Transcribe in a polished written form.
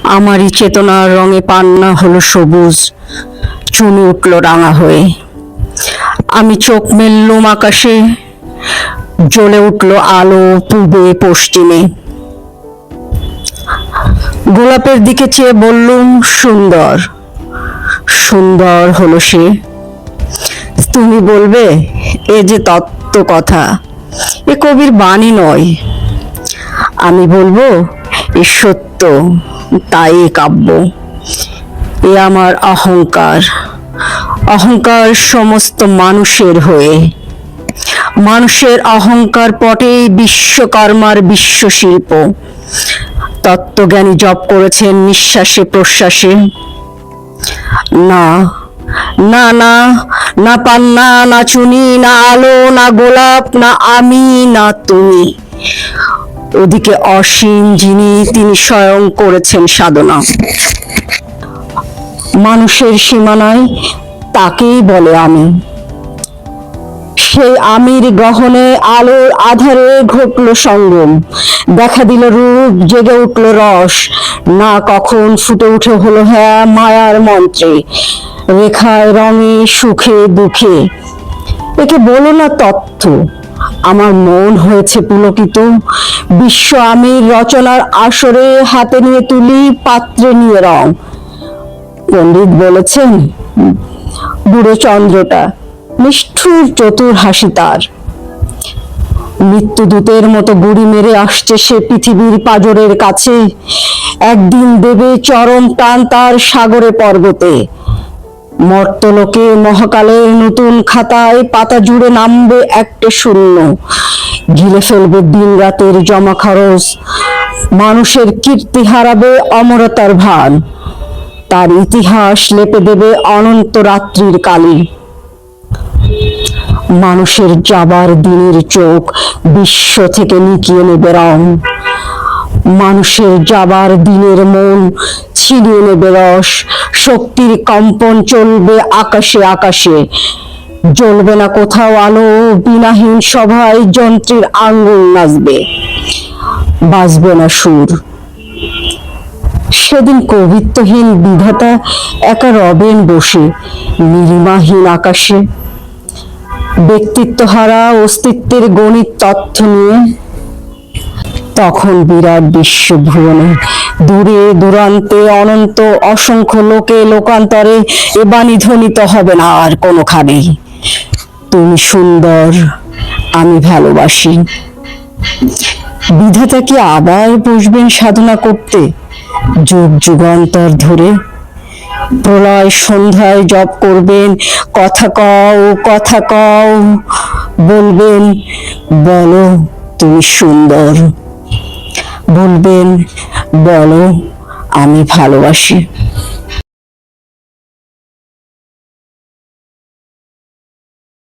আমারই চেতনার রঙে পান্না হলো সবুজ, চুনি উঠল রাঙা হয়ে। আমি চোখ মেললুম আকাশে, জ্বলে উঠল আলো পূবে পশ্চিমে। গোলাপের দিকে চেয়ে বললুম, সুন্দর। সুন্দর হলো সে। তুমি বলবে এ যে তত্ত্ব কথা, এ কবির বাণী নয়। আমি বলবো এ সত্য, তাই কাব্য। এ আমার অহংকার, অহংকার সমস্ত মানুষের হয়ে। মানুষের অহংকার পটেই বিশ্বকর্মার বিশ্বশিল্প। তত্ত্বজ্ঞানী জপ করেছেন নিঃশ্বাসে প্রশ্বাসে। না না না, না পান্না, না চুনি, না আলো, না গোলাপ, না আমি, না তুমি। ওদিকে অসীম যিনি, তিনি স্বয়ং করেছেন সাধনা। মানুষের সীমানায় তাকেই বলে আমি। সেই আমির গহনে আলোর আধারে ঘটল সঙ্গম, দেখা দিল রূপ, জেগে উঠল রস। না কখন ফুটে উঠে হলো হ্যাঁ মায়ার মন্ত্রে, রেখায় রঙে সুখে দুঃখে। একে বলো না তথ্য, আমার মন হয়েছে পুলকিত। বিশ্ব আমির রচনার আসরে হাতে নিয়ে তুলি, পাত্রে নিয়ে রং। পণ্ডিত বলেছেন বুড়ো চন্দ্রটা নিষ্ঠুর চতুর হাসি তার। মৃত্যুদূতের মতো গুড়ি মেরে আসছে সে পৃথিবীর পাঁজরের কাছে। একদিন দেবে চরম টান তার সাগরে পর্বতে। মর্তলোকে মহাকালের নতুন খাতায় পাতা জুড়ে নামবে একটা শূন্য। গিলে ফেলবে দিন রাতের জমা খরচ, মানুষের কীর্তি হারাবে অমরতার ভান। তার ইতিহাস লেপে দেবে অনন্ত রাত্রির কালি। মানুষের যাবার দিনের চোখ বিশ্ব থেকে নিকিয়ে নেবে রং। মানুষের যাবার দিনের মন ছিনিয়ে নেবে রস। শক্তির কম্পন চলবে আকাশে আকাশে। জ্বলবে না কোথাও আলো, বিনাহীন সভায় যন্ত্রের আঙ্গুল নাচবে, বাজবে না সুর। সেদিন কবিত্বহীন বিধাতা একা রবেন বসে নীলিমাহীন আকাশে, ব্যক্তিত্ব হারা অস্তিত্বের গণিত তথ্য নিয়ে। তখন বিরাট বিশ্বভুবনে দূরে দূরান্তে অনন্ত অসংখ্য লোকে লোকান্তরে এ বাণী ধ্বনিত হবে না আর কোনোখানেই, তুমি সুন্দর, আমি ভালোবাসি। বিধাতা কি আবার বসবেন সাধনা করতে যুগ যুগান্তর ধরে? প্রলয় সন্ধ্যায় জপ করবেন, কথা কও কথা কও, বলবেন বলো তুমি সুন্দর, বলবেন বলো আমি ভালোবাসি।